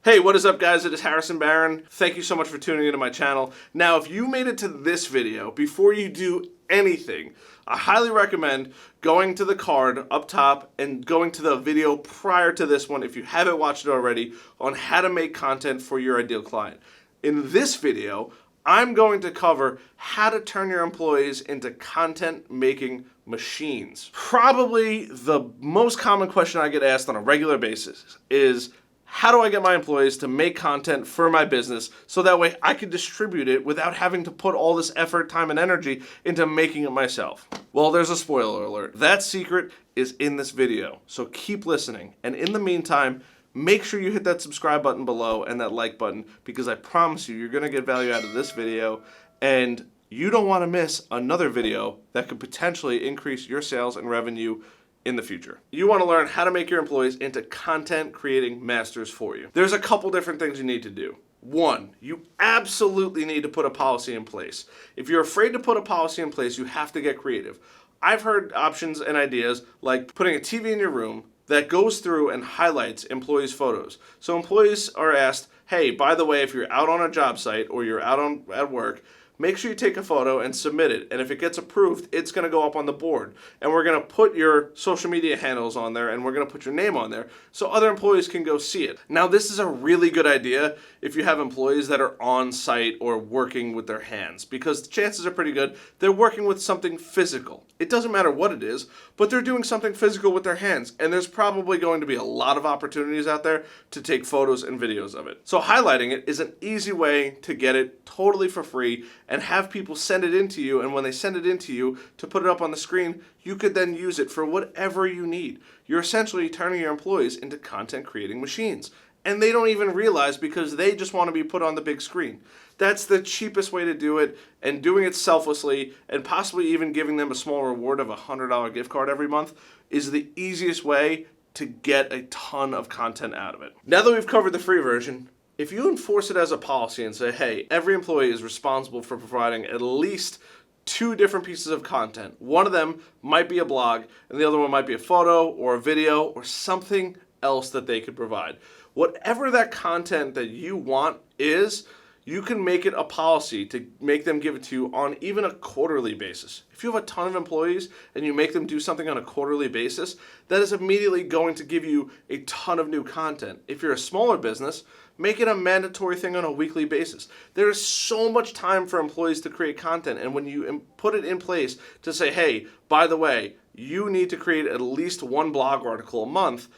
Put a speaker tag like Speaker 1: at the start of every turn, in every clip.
Speaker 1: Hey, what is up guys? It is Harrison Barron. Thank you so much for tuning into my channel. Now, if you made it to this video, before you do anything, I highly recommend going to the card up top and going to the video prior to this one if you haven't watched it already on how to make content for your ideal client. In this video, I'm going to cover how to turn your employees into content making machines. Probably the most common question I get asked on a regular basis is, how do I get my employees to make content for my business so that way I can distribute it without having to put all this effort, time, and energy into making it myself? Well, there's a spoiler alert. That secret is in this video, so keep listening. And in the meantime, make sure you hit that subscribe button below and that like button, because I promise you, you're going to get value out of this video, and you don't want to miss another video that could potentially increase your sales and revenue in the future. You want to learn how to make your employees into content creating masters for you. There's a couple different things you need to do. One, you absolutely need to put a policy in place. If you're afraid to put a policy in place, you have to get creative. I've heard options and ideas like putting a TV in your room that goes through and highlights employees' photos. So employees are asked, hey, by the way, if you're out on a job site or you're out at work, make sure you take a photo and submit it. And if it gets approved, it's going to go up on the board. And we're going to put your social media handles on there, and we're going to put your name on there so other employees can go see it. Now, this is a really good idea if you have employees that are on site or working with their hands, because the chances are pretty good they're working with something physical. It doesn't matter what it is, but they're doing something physical with their hands. And there's probably going to be a lot of opportunities out there to take photos and videos of it. So highlighting it is an easy way to get it totally for free and have people send it in to you, and when they send it in to you to put it up on the screen, you could then use it for whatever you need. You're essentially turning your employees into content creating machines, and they don't even realize because they just want to be put on the big screen. That's the cheapest way to do it, and doing it selflessly and possibly even giving them a small reward of a $100 gift card every month is the easiest way to get a ton of content out of it. Now that we've covered the free version, if you enforce it as a policy and say, hey, every employee is responsible for providing at least 2 different pieces of content. One of them might be a blog, and the other one might be a photo or a video or something else that they could provide. Whatever that content that you want is, you can make it a policy to make them give it to you on even a quarterly basis. If you have a ton of employees and you make them do something on a quarterly basis, that is immediately going to give you a ton of new content. If you're a smaller business, make it a mandatory thing on a weekly basis. There is so much time for employees to create content, and when you put it in place to say, hey, by the way, you need to create at least 1 blog article a month,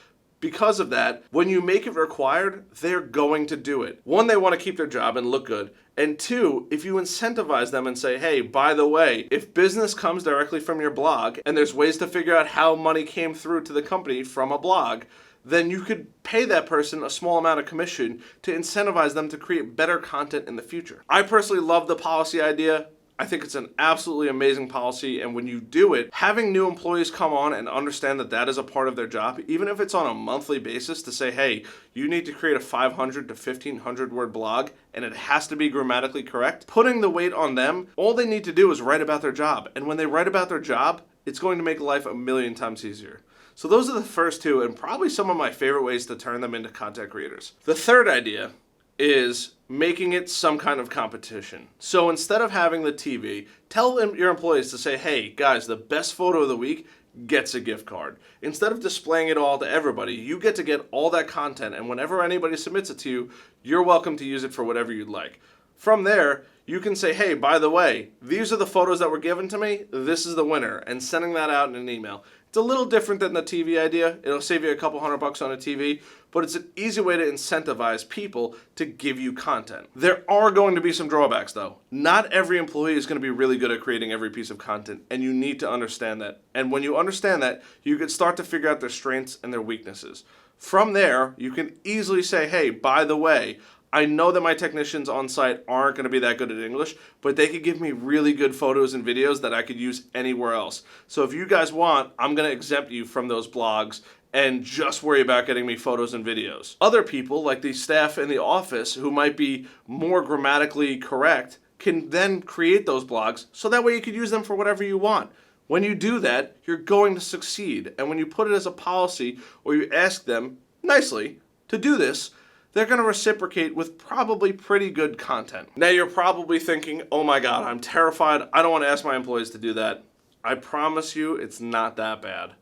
Speaker 1: because of that, when you make it required, they're going to do it. 1, they want to keep their job and look good. And 2, if you incentivize them and say, hey, by the way, if business comes directly from your blog and there's ways to figure out how money came through to the company from a blog, then you could pay that person a small amount of commission to incentivize them to create better content in the future. I personally love the policy idea. I think it's an absolutely amazing policy, and when you do it, having new employees come on and understand that that is a part of their job, even if it's on a monthly basis, to say, hey, you need to create a 500 to 1500 word blog and it has to be grammatically correct, putting the weight on them, all they need to do is write about their job. And when they write about their job, it's going to make life a million times easier. So those are the first 2, and probably some of my favorite ways to turn them into content creators. The third idea is making it some kind of competition. So instead of having the TV, tell your employees to say, hey guys, the best photo of the week gets a gift card. Instead of displaying it all to everybody, you get to get all that content, and whenever anybody submits it to you, you're welcome to use it for whatever you'd like. From there, you can say, hey, by the way, these are the photos that were given to me, this is the winner, and sending that out in an email. It's a little different than the TV idea. It'll save you a couple $100 on a TV, but it's an easy way to incentivize people to give you content. There are going to be some drawbacks though. Not every employee is going to be really good at creating every piece of content, and you need to understand that. And when you understand that, you can start to figure out their strengths and their weaknesses. From there, you can easily say, hey, by the way, I know that my technicians on site aren't going to be that good at English, but they could give me really good photos and videos that I could use anywhere else. So if you guys want, I'm going to exempt you from those blogs and just worry about getting me photos and videos. Other people, like the staff in the office who might be more grammatically correct, can then create those blogs so that way you could use them for whatever you want. When you do that, you're going to succeed. And when you put it as a policy or you ask them nicely to do this, they're going to reciprocate with probably pretty good content. Now you're probably thinking, oh my God, I'm terrified. I don't want to ask my employees to do that. I promise you it's not that bad.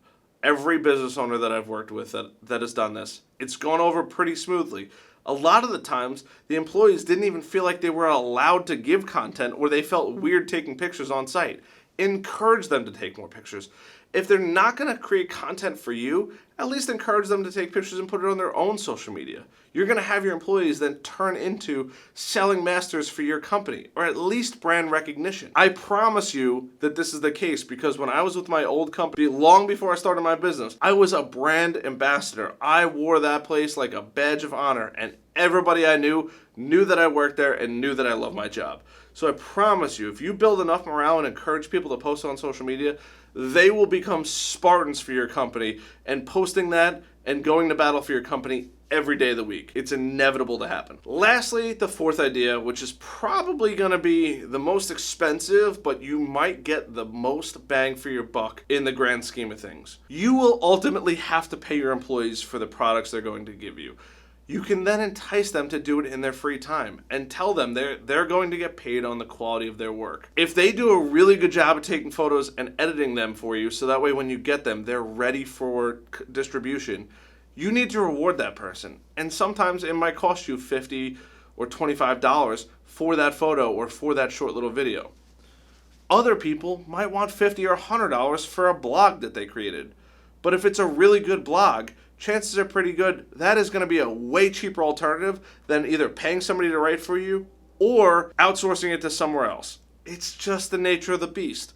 Speaker 1: Every business owner that I've worked with that has done this, it's gone over pretty smoothly. A lot of the times, the employees didn't even feel like they were allowed to give content, or they felt weird taking pictures on site. Encourage them to take more pictures. If they're not going to create content for you, at least encourage them to take pictures and put it on their own social media. You're going to have your employees then turn into selling masters for your company, or at least brand recognition. I promise you that this is the case, because when I was with my old company, long before I started my business, I was a brand ambassador. I wore that place like a badge of honor, and everybody I knew that I worked there and knew that I loved my job. So I promise you, if you build enough morale and encourage people to post on social media, they will become Spartans for your company, and posting that and going to battle for your company every day of the week. It's inevitable to happen. Lastly, the fourth idea, which is probably going to be the most expensive, but you might get the most bang for your buck in the grand scheme of things. You will ultimately have to pay your employees for the products they're going to give you. You can then entice them to do it in their free time and tell them they're going to get paid on the quality of their work. If they do a really good job of taking photos and editing them for you, so that way when you get them, they're ready for distribution, you need to reward that person. And sometimes it might cost you $50 or $25 for that photo or for that short little video. Other people might want $50 or $100 for a blog that they created. But if it's a really good blog, chances are pretty good that is going to be a way cheaper alternative than either paying somebody to write for you or outsourcing it to somewhere else. It's just the nature of the beast.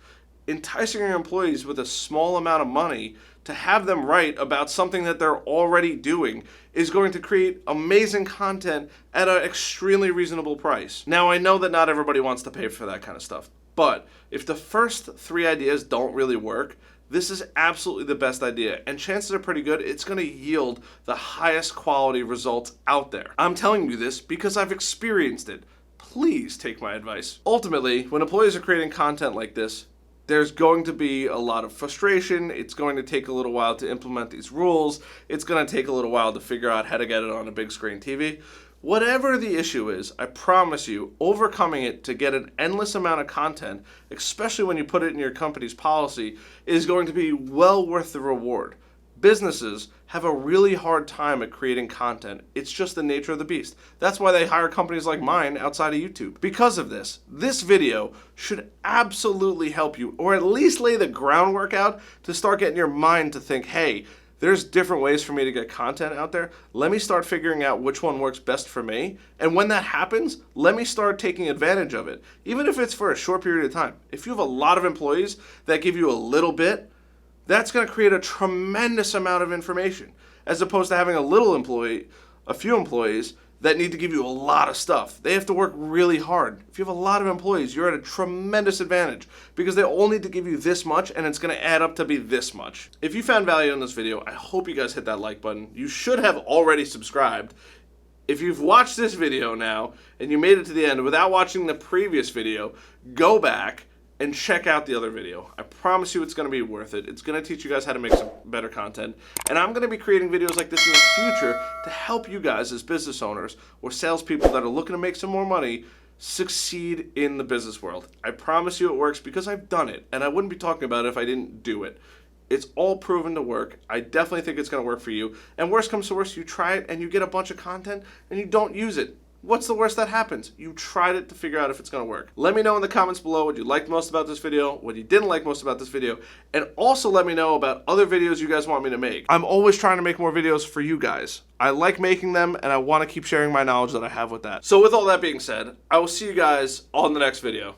Speaker 1: Enticing your employees with a small amount of money to have them write about something that they're already doing is going to create amazing content at an extremely reasonable price. Now, I know that not everybody wants to pay for that kind of stuff, but if the first three ideas don't really work, this is absolutely the best idea, and chances are pretty good it's going to yield the highest quality results out there. I'm telling you this because I've experienced it. Please take my advice. Ultimately, when employees are creating content like this, there's going to be a lot of frustration. It's going to take a little while to implement these rules. It's going to take a little while to figure out how to get it on a big screen TV. Whatever the issue is, I promise you, overcoming it to get an endless amount of content, especially when you put it in your company's policy, is going to be well worth the reward. Businesses have a really hard time at creating content. It's just the nature of the beast. That's why they hire companies like mine outside of YouTube. Because of this, this video should absolutely help you, or at least lay the groundwork out to start getting your mind to think, hey, there's different ways for me to get content out there. Let me start figuring out which one works best for me. And when that happens, let me start taking advantage of it. Even if it's for a short period of time. If you have a lot of employees that give you a little bit, that's going to create a tremendous amount of information, as opposed to having a few employees that need to give you a lot of stuff. They have to work really hard. If you have a lot of employees, you're at a tremendous advantage because they all need to give you this much, and it's going to add up to be this much. If you found value in this video, I hope you guys hit that like button. You should have already subscribed. If you've watched this video now and you made it to the end without watching the previous video, go back and check out the other video. I promise you it's going to be worth it. It's going to teach you guys how to make some better content. And I'm going to be creating videos like this in the future to help you guys as business owners or salespeople that are looking to make some more money succeed in the business world. I promise you it works because I've done it, and I wouldn't be talking about it if I didn't do it. It's all proven to work. I definitely think it's going to work for you. And worst comes to worst, you try it and you get a bunch of content and you don't use it. What's the worst that happens? You tried it to figure out if it's going to work. Let me know in the comments below what you liked most about this video, what you didn't like most about this video, and also let me know about other videos you guys want me to make. I'm always trying to make more videos for you guys. I like making them, and I want to keep sharing my knowledge that I have with that. So with all that being said, I will see you guys on the next video.